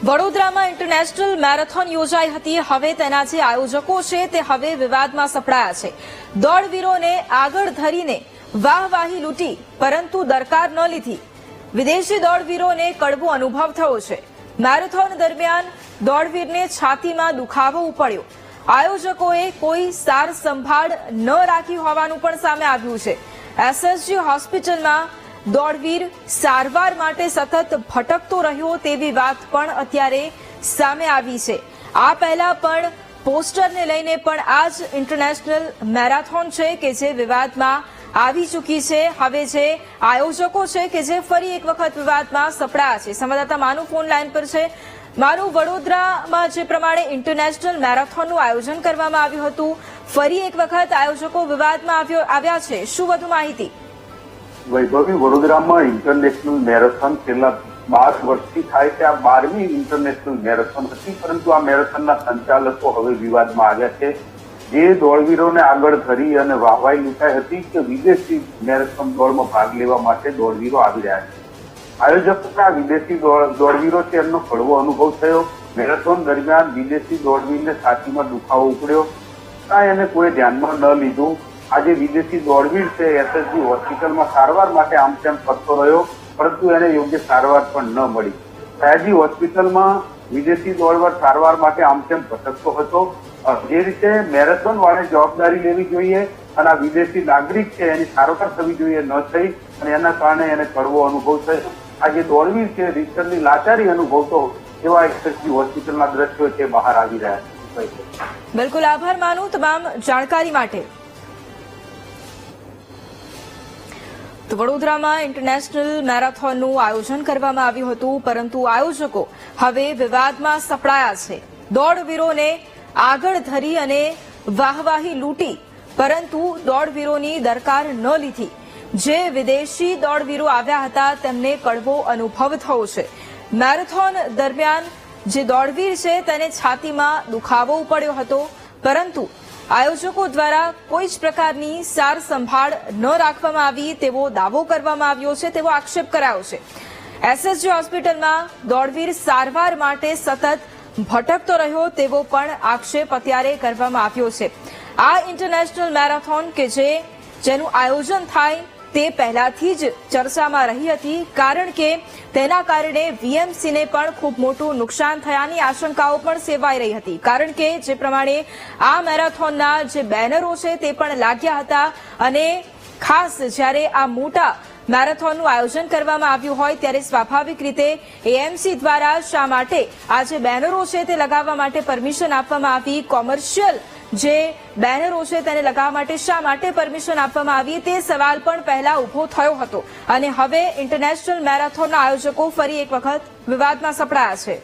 વડોદરામાં international marathon યોજાઈ હતી। હવે તેના જે આયોજકો છે તે હવે વિવાદમાં સપડાયા છે। દોડવીરોને આગળ ધરીને વાહવાહી લૂંટી પરંતુ દરકાર ન લીધી। વિદેશી દોડવીરોને કડવો અનુભવ થયો છે। મેરેથોન દરમિયાન દોડવીરને છાતીમાં દુખાવો ઉપડ્યો। આયોજકોએ કોઈ સાર સંભાળ ન રાખી હોવાનું પણ સામે આવ્યું છે। એસએસજી હોસ્પિટલમાં દોડવીર સારવાર માટે સતત ભટકતો રહ્યો તેવી વાત પણ અત્યારે સામે આવી છે। આ પહેલા પણ પોસ્ટરને લઈને પણ આ જ ઇન્ટરનેશનલ મેરેથોન છે કે જે વિવાદમાં આવી ચૂકી છે। હવે જે આયોજકો છે કે જે ફરી એક વખત વિવાદમાં સપડાયા છે। સંવાદદાતા માનુ ફોન લાઈન પર છે। માનુ, વડોદરામાં જે પ્રમાણે ઇન્ટરનેશનલ મેરેથોનનું આયોજન કરવામાં આવ્યું હતું, ફરી એક વખત આયોજકો વિવાદમાં આવ્યા છે। શું વધુ માહિતી? વૈભવી, વડોદરામાં ઇન્ટરનેશનલ મેરેથોન છેલ્લા 12 વર્ષથી થાય છે। આ 12મી ઇન્ટરનેશનલ મેરેથોન હતી, પરંતુ આ મેરેથોનના સંચાલકો હવે વિવાદમાં આવ્યા છે। જે દોડવીરોને આગળ ધરી અને વાહવાઈ લૂંટાઈ હતી કે વિદેશી મેરેથોન દોડમાં ભાગ લેવા માટે દોડવીરો આવી રહ્યા છે। આયોજકોના વિદેશી દોડવીરો છે એમનો કડવો અનુભવ થયો। મેરેથોન દરમિયાન વિદેશી દોડવીરને છાતીમાં દુખાવો ઉપડ્યો, કાંઈ એને કોઈ ધ્યાનમાં ન લીધું। આજે વિદેશી દોડવીર છે એસએસજી હોસ્પિટલમાં સારવાર માટે આમ તેમ ફરતો રહ્યો, પરંતુ એને યોગ્ય સારવાર પણ ન મળી। સયાજી હોસ્પિટલમાં વિદેશી દોડવીર સારવાર માટે આમ તેમ ભટકતો હતો। જે રીતે મેરેથોન વાળે જવાબદારી લેવી જોઈએ અને આ વિદેશી નાગરિક છે એની સારવાર થવી જોઈએ ન થઈ, અને એના કારણે એને કડવો અનુભવ થયો। આ જે દોડવીર છે રીતસરની લાચારી અનુભવતો એવા એસએસજી હોસ્પિટલના દ્રશ્યો છે બહાર આવી રહ્યા છે। બિલકુલ, આભાર માનું તમામ જાણકારી માટે। તો વડોદરામાં ઇન્ટરનેશનલ મેરેથોનનું આયોજન કરવામાં આવ્યું હતું, પરંતુ આયોજકો હવે વિવાદમાં સપડાયા છે। દોડવીરોને આગળ ધરી અને વાહવાહી લૂંટી પરંતુ દોડવીરોની દરકાર ન લીધી। જે વિદેશી દોડવીરો આવ્યા હતા તેમને કડવો અનુભવ થયો છે। મેરેથોન દરમિયાન જે દોડવીર છે તેને છાતીમાં દુખાવો ઉપડ્યો હતો, પરંતુ આયોજકો દ્વારા કોઈ જ પ્રકારની સાર સંભાળ ન રાખવામાં આવી તેવો દાવો કરવામાં આવ્યો છે, તેવો આક્ષેપ કરાયો છે। એસએસજી હોસ્પિટલમાં દોડવીર સારવાર માટે સતત ભટકતો રહ્યો તેવો પણ આક્ષેપ અત્યારે કરવામાં આવ્યો છે। આ ઇન્ટરનેશનલ મેરેથોન કે જેનું આયોજન થાય તે પહેલાથી જ ચર્ચામાં રહી હતી, કારણ કે તેના કારણે વીએમસીને પણ ખૂબ મોટું નુકસાન થયાની આશંકાઓ પણ સેવાઈ રહી હતી। કારણ કે જે પ્રમાણે આ મેરેથોનના જે બેનરો છે તે પણ લાગ્યા હતા, અને ખાસ જ્યારે આ મોટા મેરેથોનનું આયોજન કરવામાં આવ્યું હોય ત્યારે સ્વાભાવિક રીતે એએમસી દ્વારા શા માટે આ જે બેનરો છે તે લગાવવા માટે પરમિશન આપવામાં આવી? કોમર્શિયલ જે બેનરો છે તેને લગાવવા માટે શા માટે પરમિશન આપવામાં આવી તે સવાલ પણ પહેલા ઉભો થયો હતો, અને હવે ઇન્ટરનેશનલ મેરેથોનના આયોજકો ફરી એક વખત વિવાદમાં સપડાયા છે।